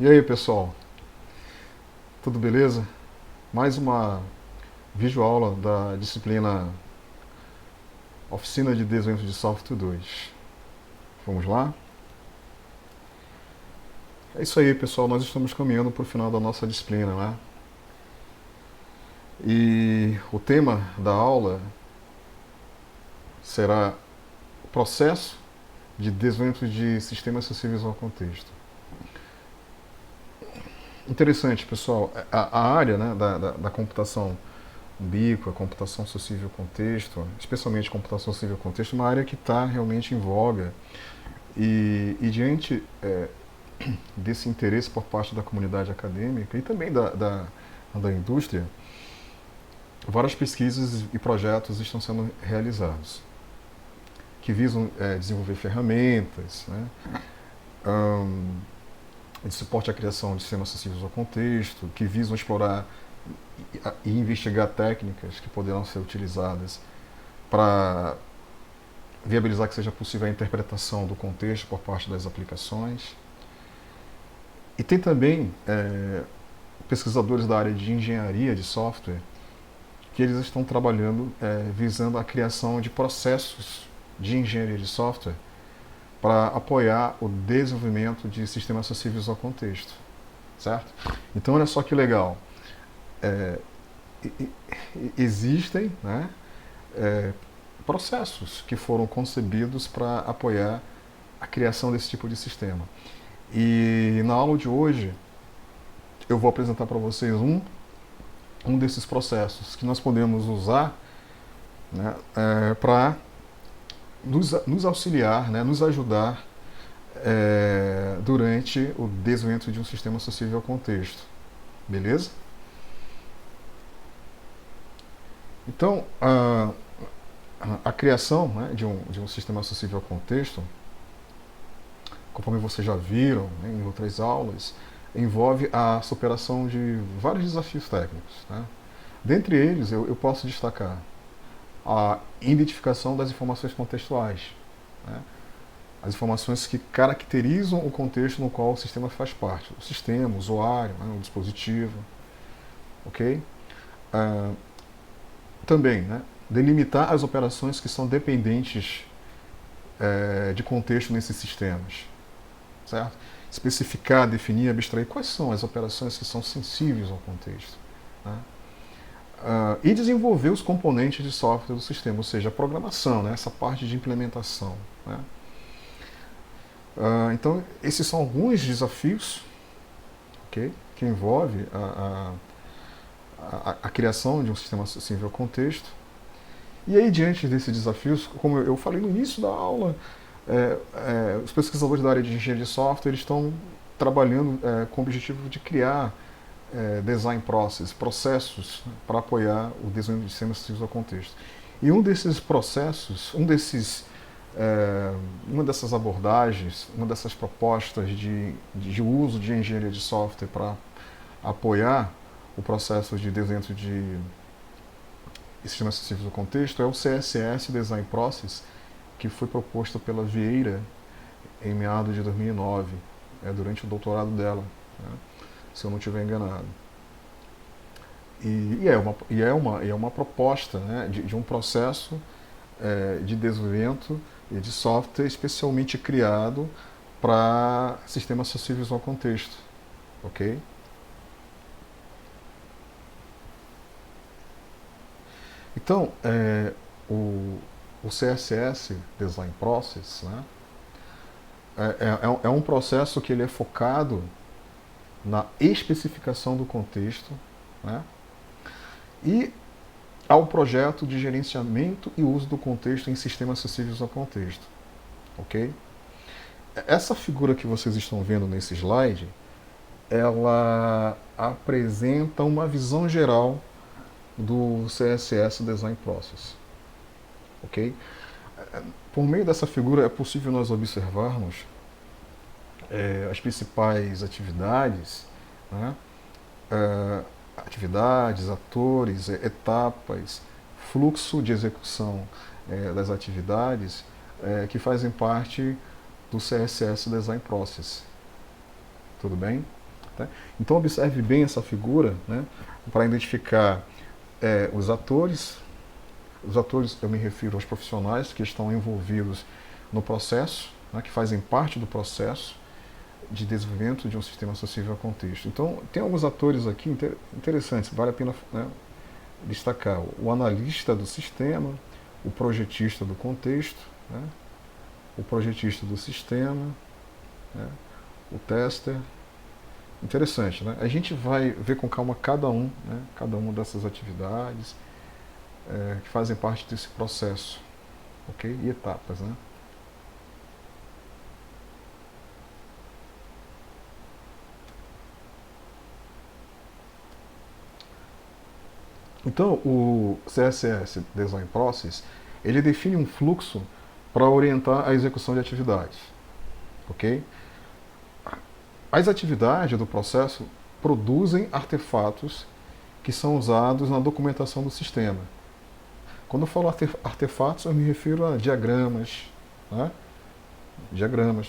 E aí, pessoal? Tudo beleza? Mais uma videoaula da disciplina Oficina de Desenvolvimento de Software 2. Vamos lá? É isso aí, pessoal. Nós estamos caminhando para o final da nossa disciplina, né? E o tema da aula será o processo de desenvolvimento de sistemas acessíveis ao contexto. Interessante, pessoal. A área, né, da computação a computação acessível ao contexto, especialmente computação acessível ao contexto, é uma área que está realmente em voga. E diante desse interesse por parte da comunidade acadêmica e também da indústria, várias pesquisas e projetos estão sendo realizados que visam desenvolver ferramentas, né, de suporte à criação de sistemas acessíveis ao contexto, que visam explorar e investigar técnicas que poderão ser utilizadas para viabilizar que seja possível a interpretação do contexto por parte das aplicações. E tem também pesquisadores da área de engenharia de software que eles estão trabalhando visando a criação de processos de engenharia de software para apoiar o desenvolvimento de sistemas acessíveis ao contexto, certo? Então, olha só que legal. Existem, né, processos que foram concebidos para apoiar a criação desse tipo de sistema. E na aula de hoje eu vou apresentar para vocês um desses processos que nós podemos usar, né, para nos auxiliar, né, nos ajudar durante o desenvolvimento de um sistema acessível ao contexto. Beleza? Então, a criação, né, de um sistema acessível ao contexto, conforme vocês já viram, né, em outras aulas, envolve a superação de vários desafios técnicos. Né? Dentre eles, eu posso destacar a identificação das informações contextuais, né? As informações que caracterizam o contexto no qual o sistema faz parte, o sistema, o usuário, né, o dispositivo, ok? Também, né, delimitar as operações que são dependentes de contexto nesses sistemas, certo? Especificar, definir, abstrair quais são as operações que são sensíveis ao contexto, né? E desenvolver os componentes de software do sistema, ou seja, a programação, né, essa parte de implementação, né? Então, esses são alguns desafios, okay, que envolve a criação de um sistema acessível ao contexto. E aí, diante desses desafios, como eu falei no início da aula, os pesquisadores da área de engenharia de software estão trabalhando com o objetivo de criar design processos para apoiar o desenvolvimento de sistemas acessíveis ao contexto. E um desses processos, uma dessas abordagens, uma dessas propostas de uso de engenharia de software para apoiar o processo de desenvolvimento de sistemas acessíveis ao contexto é o CSS Design Process, que foi proposto pela Vieira em meados de 2009, durante o doutorado dela, né, se eu não estiver enganado. E é uma proposta, né, de um processo de desenvolvimento de software especialmente criado para sistemas acessíveis ao contexto, ok? Então, o CSS Design Process, né, é um processo que ele é focado na especificação do contexto, né, e ao projeto de gerenciamento e uso do contexto em sistemas acessíveis ao contexto, ok? Essa figura que vocês estão vendo nesse slide, ela apresenta uma visão geral do CSS Design Process, ok? Por meio dessa figura é possível nós observarmos as principais atividades, né? Atividades, atores, etapas, fluxo de execução das atividades que fazem parte do CSS Design Process. Tudo bem? Né? Então observe bem essa figura, né, para identificar os atores. Os atores, eu me refiro aos profissionais que estão envolvidos no processo, né, que fazem parte do processo de desenvolvimento de um sistema acessível ao contexto. Então, tem alguns atores aqui interessantes, vale a pena, né, destacar. O analista do sistema, o projetista do contexto, né, o projetista do sistema, né, o tester. Interessante, né? A gente vai ver com calma cada um, né, cada uma dessas atividades que fazem parte desse processo, ok? E etapas, né? Então, o CSS Design Process, ele define um fluxo para orientar a execução de atividades, ok? As atividades do processo produzem artefatos que são usados na documentação do sistema. Quando eu falo artefatos, eu me refiro a diagramas, né? Diagramas.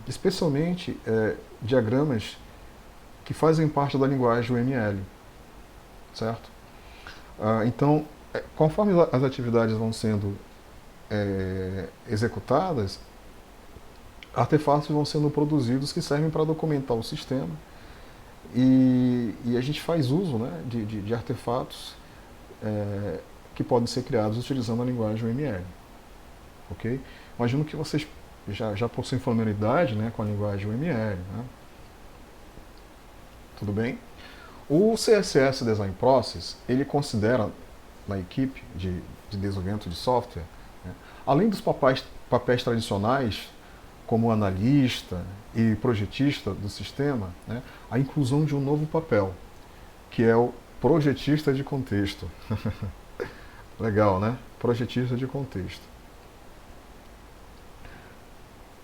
Especialmente diagramas que fazem parte da linguagem UML, certo? Então, conforme as atividades vão sendo executadas, artefatos vão sendo produzidos que servem para documentar o sistema e a gente faz uso, né, de artefatos que podem ser criados utilizando a linguagem UML, ok? Imagino que vocês já possuem familiaridade, né, com a linguagem UML, né? Tudo bem? O CSS Design Process, ele considera na equipe de desenvolvimento de software, né, além dos papéis tradicionais, como analista e projetista do sistema, né, a inclusão de um novo papel, que é o projetista de contexto. Legal, né? Projetista de contexto.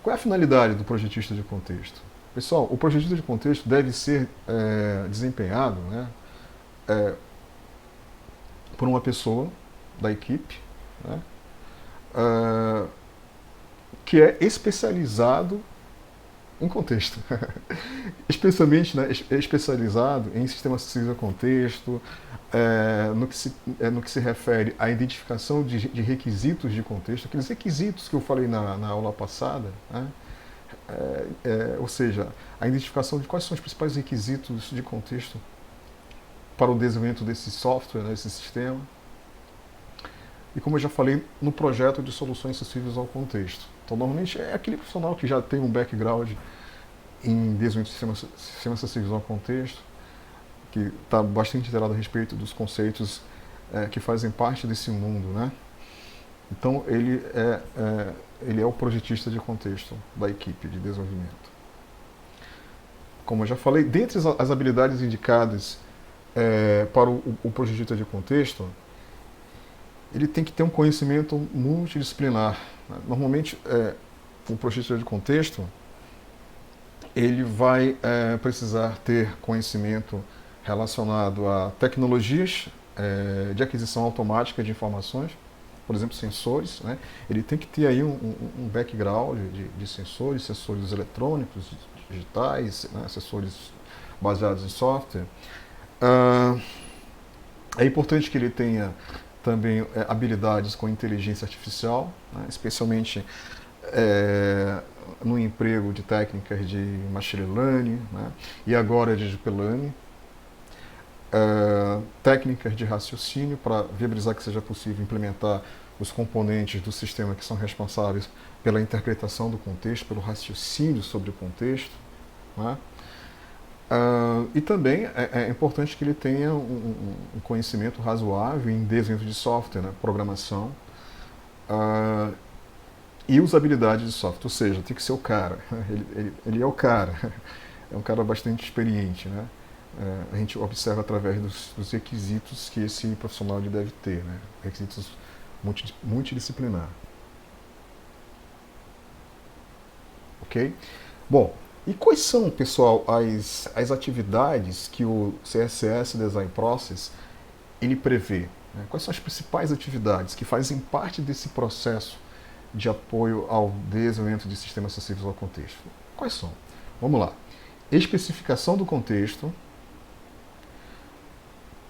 Qual é a finalidade do projetista de contexto? Pessoal, o projetista de contexto deve ser desempenhado, né, por uma pessoa da equipe, né, que é especializado em contexto. Especialmente, né, especializado em sistemas acessíveis ao contexto, no que se refere à identificação de requisitos de contexto, aqueles requisitos que eu falei na aula passada, né, ou seja, a identificação de quais são os principais requisitos de contexto para o desenvolvimento desse software, né, desse sistema. E como eu já falei, no projeto de soluções acessíveis ao contexto. Então, normalmente é aquele profissional que já tem um background em desenvolvimento de sistemas acessíveis ao contexto, que está bastante inteirado a respeito dos conceitos que fazem parte desse mundo, né? Então, ele é o projetista de contexto da equipe de desenvolvimento. Como eu já falei, dentre as habilidades indicadas para o projetista de contexto, ele tem que ter um conhecimento multidisciplinar. Normalmente, o projetista de contexto, ele vai precisar ter conhecimento relacionado a tecnologias de aquisição automática de informações, por exemplo, sensores, né? Ele tem que ter aí um background de sensores eletrônicos, digitais, né? Sensores baseados em software. É importante que ele tenha também habilidades com inteligência artificial, né? Especialmente no emprego de técnicas de machine learning, né? E agora de deep learning. Técnicas de raciocínio para viabilizar que seja possível implementar os componentes do sistema que são responsáveis pela interpretação do contexto, pelo raciocínio sobre o contexto, né? E também é importante que ele tenha um conhecimento razoável em desenvolvimento de software, né? Programação, e usabilidade de software, ou seja, tem que ser o cara, ele é o cara, é um cara bastante experiente, né? A gente observa através dos requisitos que esse profissional deve ter, né? Requisitos multidisciplinar. Ok? Bom, e quais são, pessoal, as atividades que o CSS Design Process ele prevê? Né? Quais são as principais atividades que fazem parte desse processo de apoio ao desenvolvimento de sistemas acessíveis ao contexto? Quais são? Vamos lá. especificação do contexto,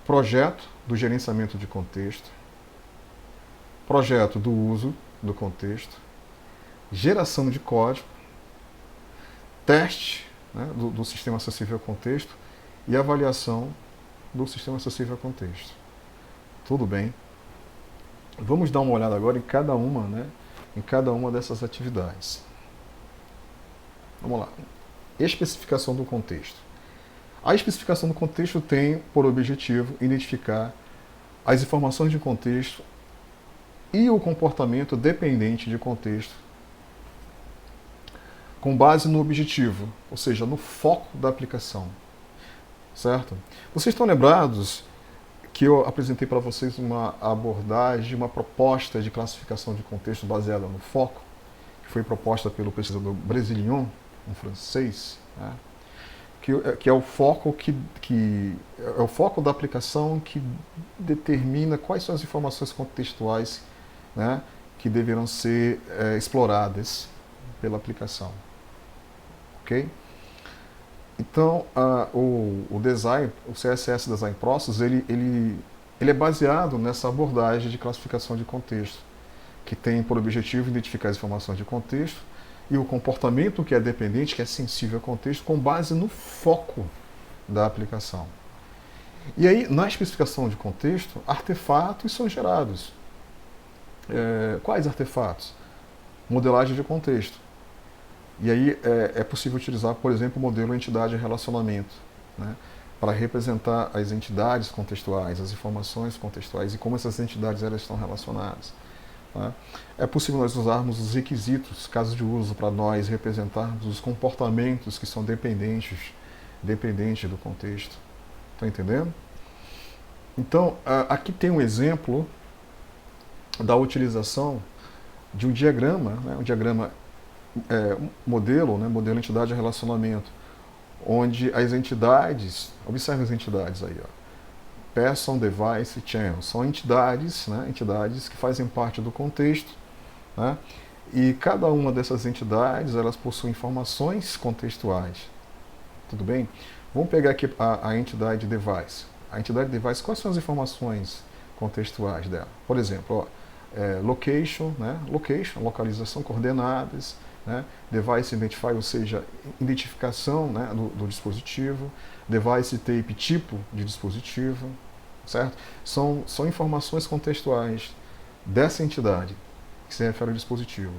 projeto do gerenciamento de contexto, projeto do uso do contexto, geração de código, teste, né, do sistema acessível ao contexto e avaliação do sistema acessível ao contexto. Tudo bem? Vamos dar uma olhada agora em cada uma dessas atividades. Vamos lá. Especificação do contexto. A especificação do contexto tem por objetivo identificar as informações de contexto e o comportamento dependente de contexto com base no objetivo, ou seja, no foco da aplicação. Certo? Vocês estão lembrados que eu apresentei para vocês uma abordagem, uma proposta de classificação de contexto baseada no foco, que foi proposta pelo pesquisador Brésilion, um francês, né? que é o foco é o foco da aplicação que determina quais são as informações contextuais, né, que deverão ser exploradas pela aplicação. Ok? Então, o design, o CSS Design Process, ele é baseado nessa abordagem de classificação de contexto, que tem por objetivo identificar as informações de contexto e o comportamento que é dependente, que é sensível ao contexto, com base no foco da aplicação. E aí, na especificação de contexto, artefatos são gerados. Quais artefatos? Modelagem de contexto. E aí é possível utilizar, por exemplo, o modelo entidade-relacionamento, né, para representar as entidades contextuais, as informações contextuais e como essas entidades elas estão relacionadas. Tá? É possível nós usarmos os requisitos, casos de uso, para nós representarmos os comportamentos que são dependentes do contexto. Está entendendo? Então, aqui tem um exemplo da utilização de um diagrama, né, um diagrama modelo, né, modelo entidade-relacionamento, onde as entidades, observe as entidades aí, ó, Person, Device, Channel, são entidades, né, entidades que fazem parte do contexto, né, e cada uma dessas entidades, elas possuem informações contextuais. Tudo bem? Vamos pegar aqui a entidade Device. A entidade Device, quais são as informações contextuais dela? Por exemplo, location, né, location, localização, coordenadas, né, device identify, ou seja, identificação, né, do dispositivo, device type, tipo de dispositivo, certo? São informações contextuais dessa entidade que se refere ao dispositivo.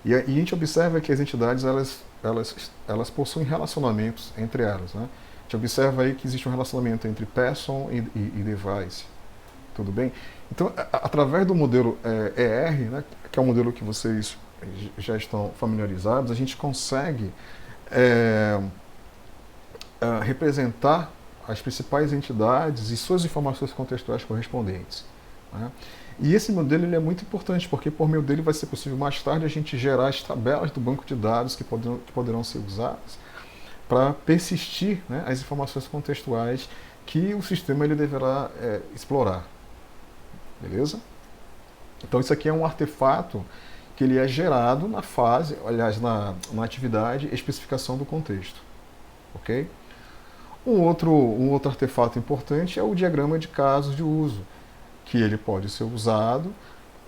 E a gente observa que as entidades elas possuem relacionamentos entre elas, né? A gente observa aí que existe um relacionamento entre person e device. Tudo bem? Então, através do modelo ER, né, que é um modelo que vocês já estão familiarizados, a gente consegue representar as principais entidades e suas informações contextuais correspondentes. Né? E esse modelo ele é muito importante, porque por meio dele vai ser possível mais tarde a gente gerar as tabelas do banco de dados que poderão ser usadas para persistir, né, as informações contextuais que o sistema ele deverá explorar. Beleza? Então isso aqui é um artefato que ele é gerado na fase, aliás, na atividade especificação do contexto. Ok? Um outro artefato importante é o diagrama de casos de uso, que ele pode ser usado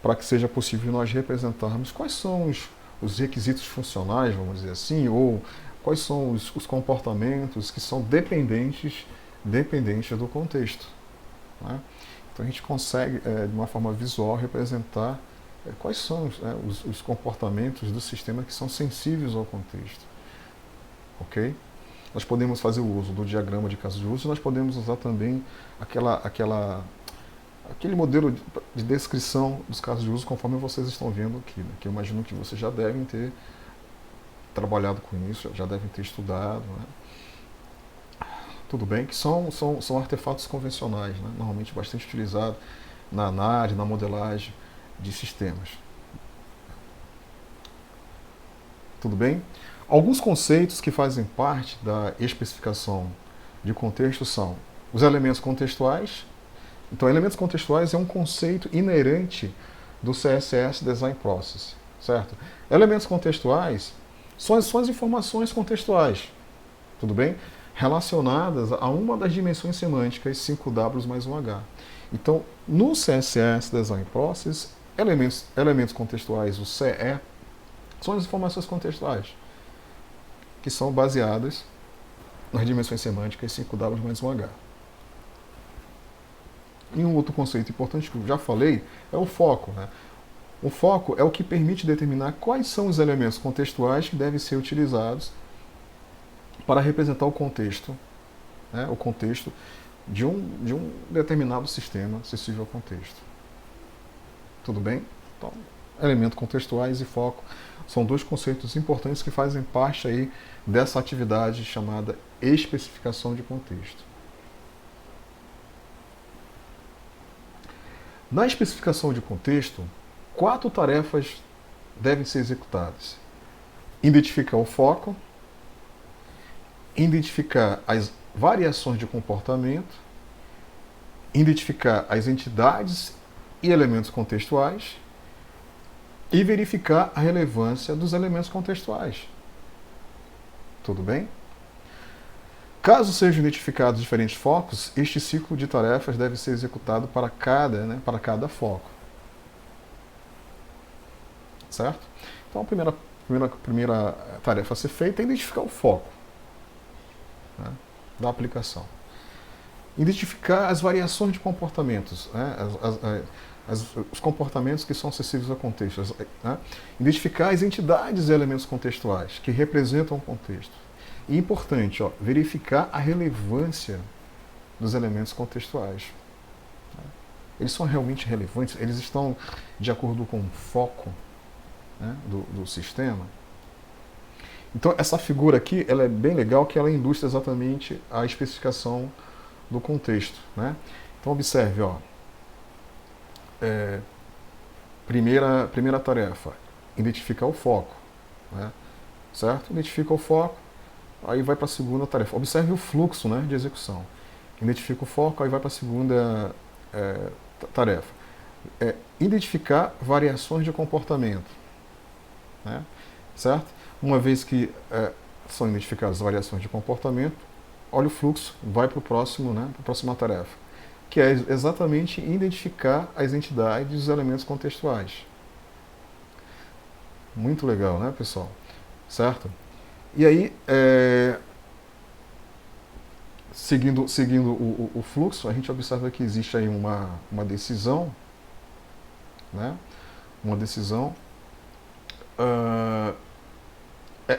para que seja possível nós representarmos quais são os requisitos funcionais, vamos dizer assim, ou quais são os comportamentos que são dependentes do contexto. Né? Então a gente consegue, de uma forma visual, representar quais são os comportamentos do sistema que são sensíveis ao contexto. Ok? Nós podemos fazer o uso do diagrama de caso de uso, nós podemos usar também aquele modelo de descrição dos casos de uso, conforme vocês estão vendo aqui, né? Que eu imagino que vocês já devem ter trabalhado com isso, já devem ter estudado. Né? Tudo bem? Que são artefatos convencionais, né? Normalmente bastante utilizados na análise, na modelagem de sistemas. Tudo bem? Alguns conceitos que fazem parte da especificação de contexto são os elementos contextuais. Então, elementos contextuais é um conceito inerente do CSS Design Process, certo? Elementos contextuais são as informações contextuais, tudo bem? Relacionadas a uma das dimensões semânticas 5W mais 1H. Então, no CSS Design Process, elementos contextuais, o CE, são as informações contextuais, que são baseadas nas dimensões semânticas 5W mais 1H. E um outro conceito importante que eu já falei é o foco, né? O foco é o que permite determinar quais são os elementos contextuais que devem ser utilizados para representar o contexto, né? O contexto de um determinado sistema acessível ao contexto. Tudo bem? Então, elementos contextuais e foco são dois conceitos importantes que fazem parte aí dessa atividade chamada especificação de contexto. Na especificação de contexto, 4 tarefas devem ser executadas. Identificar o foco, identificar as variações de comportamento, identificar as entidades e elementos contextuais e verificar a relevância dos elementos contextuais. Tudo bem? Caso sejam identificados diferentes focos, este ciclo de tarefas deve ser executado para cada foco. Certo? Então, a primeira tarefa a ser feita é identificar o foco, né, da aplicação. Identificar as variações de comportamentos, né, os comportamentos que são acessíveis ao contexto. Né? Identificar as entidades e elementos contextuais que representam o contexto. E importante, verificar a relevância dos elementos contextuais. Eles são realmente relevantes? Eles estão de acordo com o foco, né, do sistema? Então, essa figura aqui ela é bem legal, que ela ilustra exatamente a especificação do contexto. Né? Então, observe, primeira tarefa, identificar o foco. Né? Certo? Identifica o foco, aí vai para a segunda tarefa. Observe o fluxo, né, de execução. Identifica o foco, aí vai para a segunda tarefa. Identificar variações de comportamento. Né? Certo? Uma vez que são identificadas as variações de comportamento, olha o fluxo, vai para o próximo, né, para a próxima tarefa, que é exatamente identificar as entidades e os elementos contextuais. Muito legal, né, pessoal? Certo? E aí, seguindo o fluxo, a gente observa que existe aí uma decisão, né? Uma decisão.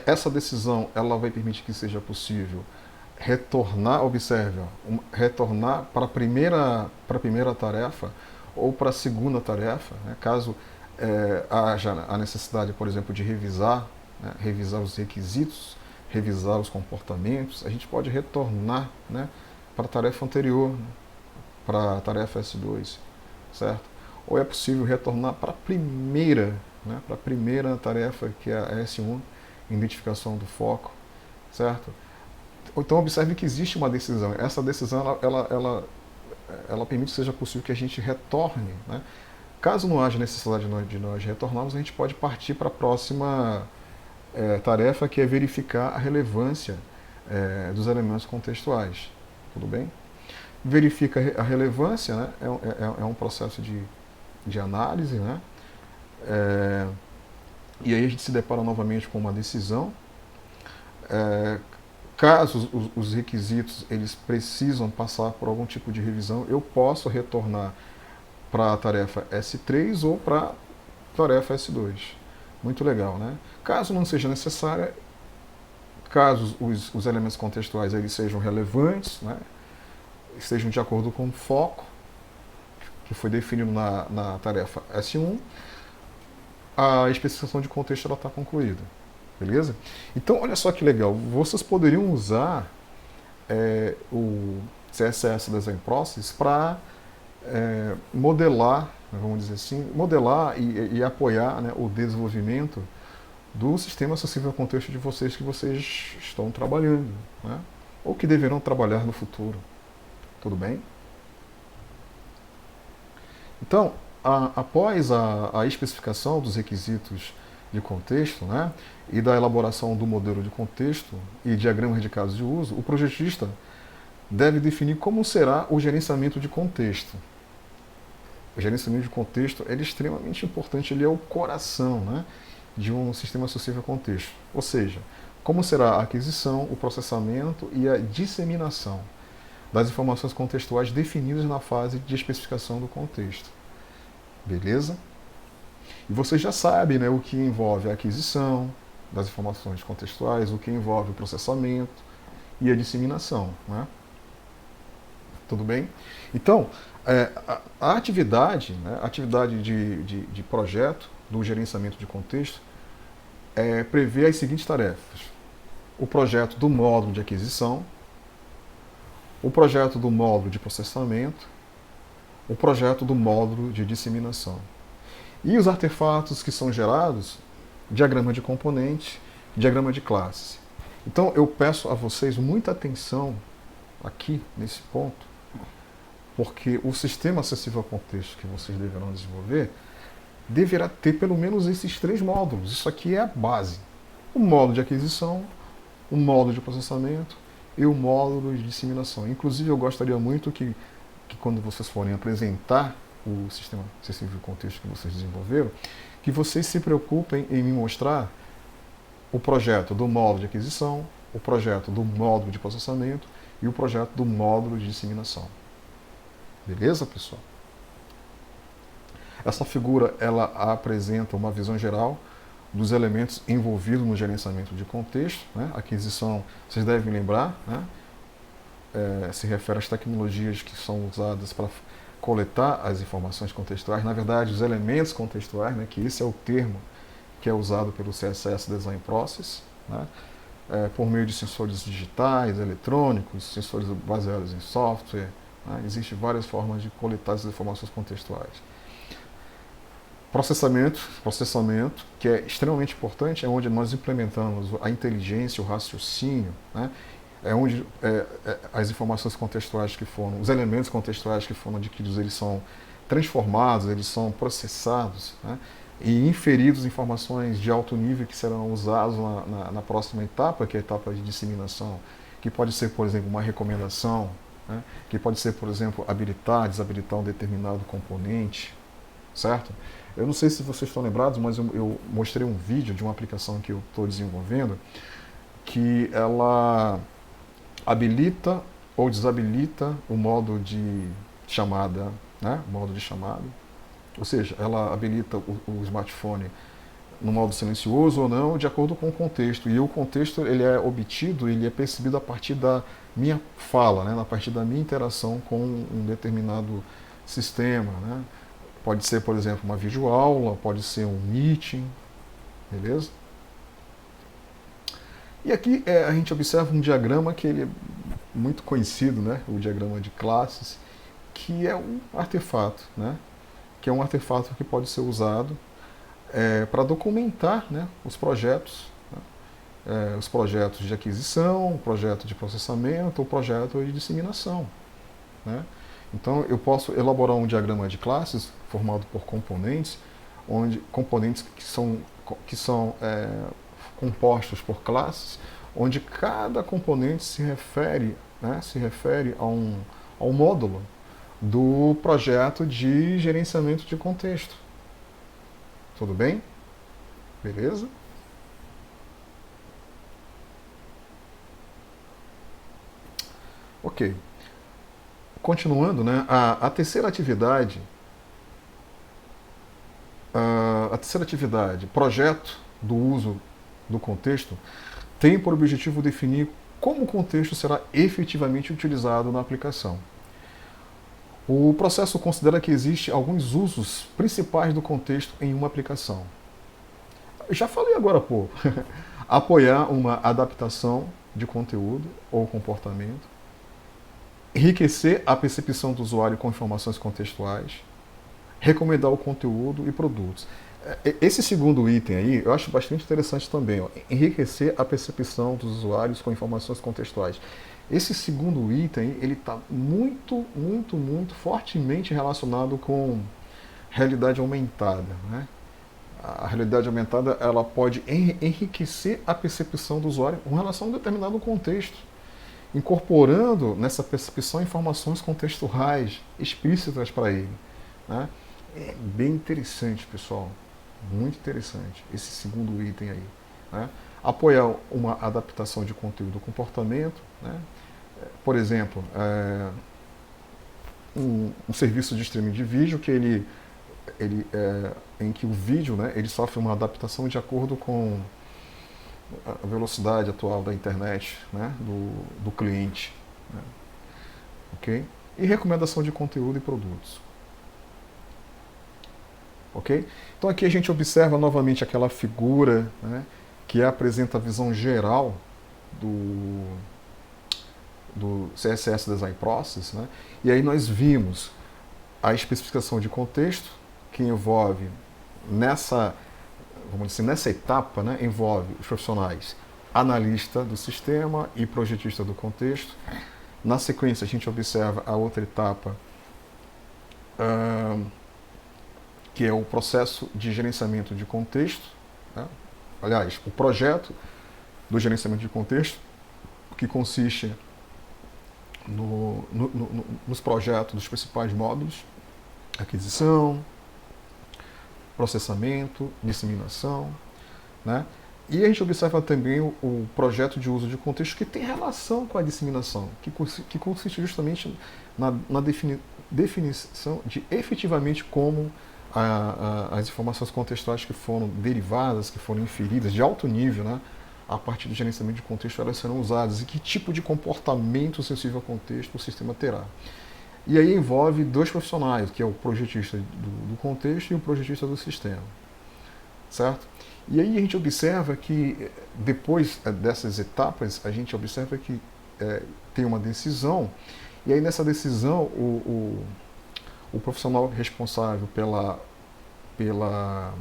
Essa decisão ela vai permitir que seja possível retornar, observe, retornar para a primeira tarefa ou para a segunda tarefa, né? Caso haja a necessidade, por exemplo, de revisar, né? Revisar os requisitos, revisar os comportamentos, a gente pode retornar, né, para a tarefa anterior, né, para a tarefa S2, certo? Ou é possível retornar para a primeira, né, para a primeira tarefa, que é a S1, identificação do foco, certo? Então observe que existe uma decisão. Essa decisão ela permite que seja possível que a gente retorne, né? Caso não haja necessidade de nós retornarmos, a gente pode partir para a próxima tarefa, que é verificar a relevância dos elementos contextuais. Tudo bem? Verifica a relevância, né? É um processo de análise, né? E aí a gente se depara novamente com uma decisão. Caso os requisitos eles precisam passar por algum tipo de revisão, eu posso retornar para a tarefa S3 ou para a tarefa S2. Muito legal, né? Caso não seja necessária, caso os elementos contextuais eles sejam relevantes, né, estejam de acordo com o foco que foi definido na tarefa S1, a especificação de contexto está concluída. Beleza? Então, olha só que legal. Vocês poderiam usar o CSS Design Process para modelar, vamos dizer assim, modelar e apoiar, né, o desenvolvimento do sistema acessível ao contexto de vocês que vocês estão trabalhando, né, ou que deverão trabalhar no futuro. Tudo bem? Então, após a especificação dos requisitos de contexto, né, e da elaboração do modelo de contexto e diagramas de casos de uso, o projetista deve definir como será o gerenciamento de contexto. O gerenciamento de contexto é extremamente importante, ele é o coração, né, de um sistema acessível a contexto. Ou seja, como será a aquisição, o processamento e a disseminação das informações contextuais definidas na fase de especificação do contexto. Beleza? E você já sabe, né, o que envolve a aquisição das informações contextuais, o que envolve o processamento e a disseminação. Né? Tudo bem? Então, a atividade, né, a atividade de projeto do gerenciamento de contexto prevê as seguintes tarefas. O projeto do módulo de aquisição, o projeto do módulo de processamento, o projeto do módulo de disseminação. E os artefatos que são gerados, diagrama de componente, diagrama de classe. Então eu peço a vocês muita atenção aqui nesse ponto, porque o sistema acessível a contexto que vocês deverão desenvolver deverá ter pelo menos esses 3 módulos. Isso aqui é a base. O módulo de aquisição, o módulo de processamento e o módulo de disseminação. Inclusive eu gostaria muito que quando vocês forem apresentar o sistema acessível a contexto que vocês desenvolveram, que vocês se preocupem em me mostrar o projeto do módulo de aquisição, o projeto do módulo de processamento e o projeto do módulo de disseminação. Beleza, pessoal? Essa figura ela apresenta uma visão geral dos elementos envolvidos no gerenciamento de contexto. Né? Aquisição, vocês devem lembrar, né? Se refere às tecnologias que são usadas para coletar as informações contextuais, na verdade, os elementos contextuais, né? Que esse é o termo que é usado pelo CSS Design Process, né? Por meio de sensores digitais, eletrônicos, sensores baseados em software. Né? Existem várias formas de coletar as informações contextuais. Processamento, que é extremamente importante, é onde nós implementamos a inteligência, o raciocínio, né? É onde as informações contextuais que foram, os elementos contextuais que foram adquiridos, eles são transformados, eles são processados, né? E inferidos informações de alto nível que serão usados na próxima etapa, que é a etapa de disseminação, que pode ser, por exemplo, uma recomendação, né? Que pode ser, por exemplo, habilitar, desabilitar um determinado componente, certo? Eu não sei se vocês estão lembrados, mas eu mostrei um vídeo de uma aplicação que eu estou desenvolvendo, que ela habilita ou desabilita o modo de chamada, né? O modo de chamada. Ou seja, ela habilita o smartphone no modo silencioso ou não, de acordo com o contexto. E o contexto ele é obtido, ele é percebido a partir da minha fala, né? A partir da minha interação com um determinado sistema, né? Pode ser, por exemplo, uma videoaula, pode ser um meeting, beleza? E aqui a gente observa um diagrama que ele é muito conhecido, né? O diagrama de classes, que é um artefato, né? Que é um artefato que pode ser usado para documentar, né, os projetos, né? Os projetos de aquisição, o projeto de processamento, o projeto de disseminação, né? Então eu posso elaborar um diagrama de classes formado por componentes, onde componentes que são compostos por classes, onde cada componente se refere, né, a um módulo do projeto de gerenciamento de contexto. Tudo bem? Beleza? Ok. Continuando, né, a terceira atividade, projeto do uso do contexto, tem por objetivo definir como o contexto será efetivamente utilizado na aplicação. O processo considera que existem alguns usos principais do contexto em uma aplicação. Eu já falei agora há pouco. Apoiar uma adaptação de conteúdo ou comportamento, enriquecer a percepção do usuário com informações contextuais, recomendar o conteúdo e produtos. Esse segundo item aí, eu acho bastante interessante também, ó, enriquecer a percepção dos usuários com informações contextuais. Esse segundo item, ele está muito fortemente relacionado com realidade aumentada, né? A realidade aumentada ela pode enriquecer a percepção do usuário com relação a um determinado contexto, incorporando nessa percepção informações contextuais explícitas para ele, né? É bem interessante, pessoal, muito interessante esse segundo item aí, né? Apoiar uma adaptação de conteúdo do comportamento, né? Por exemplo, um serviço de streaming de vídeo que em que o vídeo, né, ele sofre uma adaptação de acordo com a velocidade atual da internet, né, do cliente, né, ok? E recomendação de conteúdo e produtos, ok? Então aqui a gente observa novamente aquela figura, né, que apresenta a visão geral do CSS Design Process, né? E aí nós vimos a especificação de contexto, que envolve vamos dizer, nessa etapa, né, envolve os profissionais analista do sistema e projetista do contexto. Na sequência, a gente observa a outra etapa, que é o processo de gerenciamento de contexto, né? Aliás, o projeto do gerenciamento de contexto, que consiste nos projetos dos principais módulos: aquisição, processamento, disseminação, né? E a gente observa também o projeto de uso de contexto que tem relação com a disseminação, que consiste justamente na definição de efetivamente como as informações contextuais que foram derivadas, que foram inferidas de alto nível, né, a partir do gerenciamento de contexto, elas serão usadas e que tipo de comportamento sensível ao contexto o sistema terá. E aí envolve dois profissionais, que é o projetista do contexto e o projetista do sistema, certo? E aí a gente observa que, depois dessas etapas, a gente observa que tem uma decisão, e aí nessa decisão o profissional responsável pela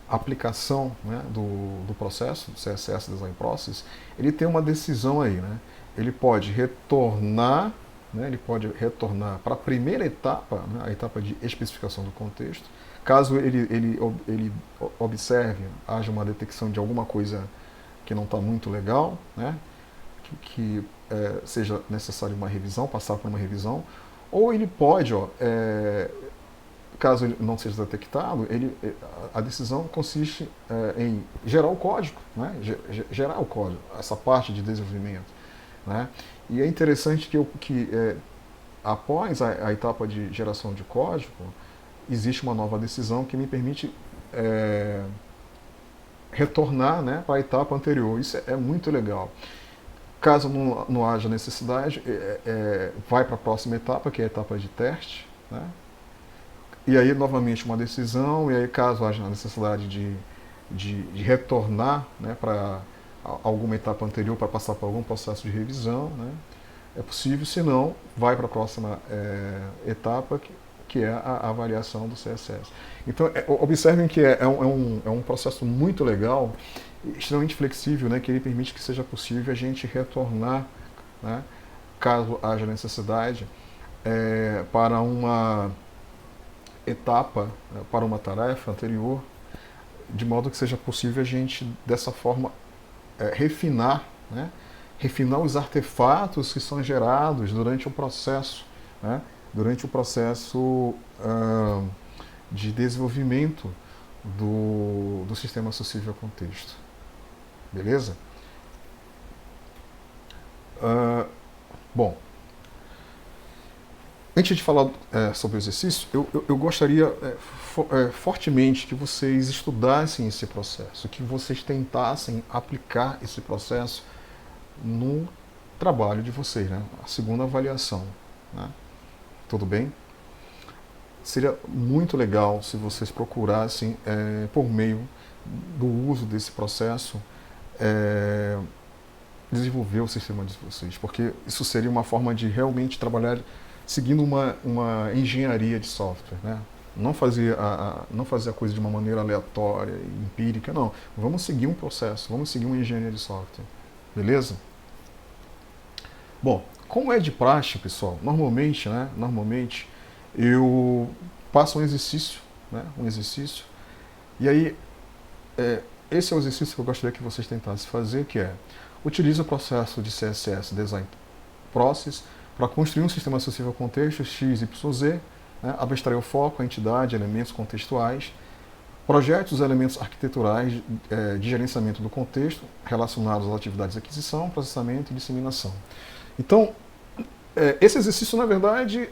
aplicação, né, do processo, do CSS Design Process, ele tem uma decisão aí, né? Ele pode retornar, né, para a primeira etapa, né, a etapa de especificação do contexto. Caso ele observe, haja uma detecção de alguma coisa que não está muito legal, né, que seja necessário uma revisão, passar por uma revisão, ou ele pode, caso ele não seja detectado, a decisão consiste em gerar o código, né, gerar o código, essa parte de desenvolvimento, né. E é interessante que após a etapa de geração de código, existe uma nova decisão que me permite retornar, né, para a etapa anterior. Isso é muito legal. Caso não haja necessidade, vai para a próxima etapa, que é a etapa de teste, né? E aí, novamente, uma decisão, e aí, caso haja necessidade de retornar, né, para alguma etapa anterior, para passar por algum processo de revisão, né, é possível, se não, vai para a próxima etapa, que é a avaliação do CSS. Então, observem que é um processo muito legal, extremamente flexível, né, que ele permite que seja possível a gente retornar, né, caso haja necessidade, para uma etapa, para uma tarefa anterior, de modo que seja possível a gente, dessa forma, refinar, né, refinar os artefatos que são gerados durante o processo, né, de desenvolvimento do sistema acessível ao contexto. Beleza? Bom, antes de falar sobre o exercício, eu gostaria fortemente que vocês estudassem esse processo, que vocês tentassem aplicar esse processo no trabalho de vocês, né? A segunda avaliação, né? Tudo bem? Seria muito legal se vocês procurassem, por meio do uso desse processo, desenvolver o sistema de vocês, porque isso seria uma forma de realmente trabalhar seguindo uma engenharia de software, né? Não fazer a coisa de uma maneira aleatória e empírica, não. Vamos seguir um processo, vamos seguir uma engenharia de software. Beleza? Bom, como é de praxe, pessoal, normalmente, né, eu passo um exercício, né, E aí, esse é o exercício que eu gostaria que vocês tentassem fazer, que é: utilize o processo de CSS Design Process para construir um sistema acessível ao contexto X, Y, Z, né, abstrair o foco, a entidade, elementos contextuais, projete os elementos arquiteturais de gerenciamento do contexto relacionados às atividades de aquisição, processamento e disseminação. Então, esse exercício, na verdade,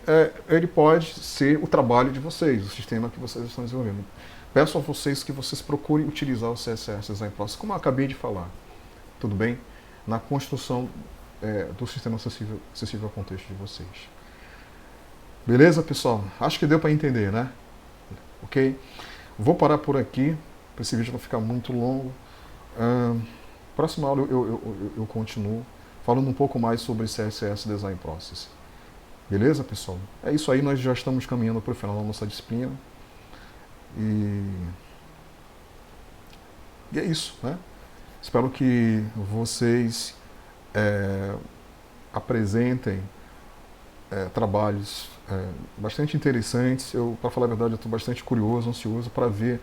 ele pode ser o trabalho de vocês, o sistema que vocês estão desenvolvendo. Peço a vocês que vocês procurem utilizar o CSS Design Process, como eu acabei de falar, tudo bem? Na construção do sistema acessível ao contexto de vocês. Beleza, pessoal? Acho que deu para entender, né? Ok? Vou parar por aqui, para esse vídeo não ficar muito longo. Próxima aula eu continuo falando um pouco mais sobre CSS Design Process. Beleza, pessoal? É isso aí, nós já estamos caminhando para o final da nossa disciplina. E é isso, né? Espero que vocês apresentem trabalhos bastante interessantes. Para falar a verdade, eu estou bastante curioso, ansioso para ver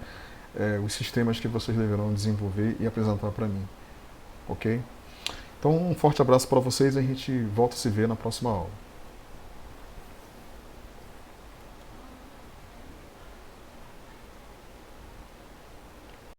os sistemas que vocês deverão desenvolver e apresentar para mim. Ok? Então, um forte abraço para vocês e a gente volta a se ver na próxima aula.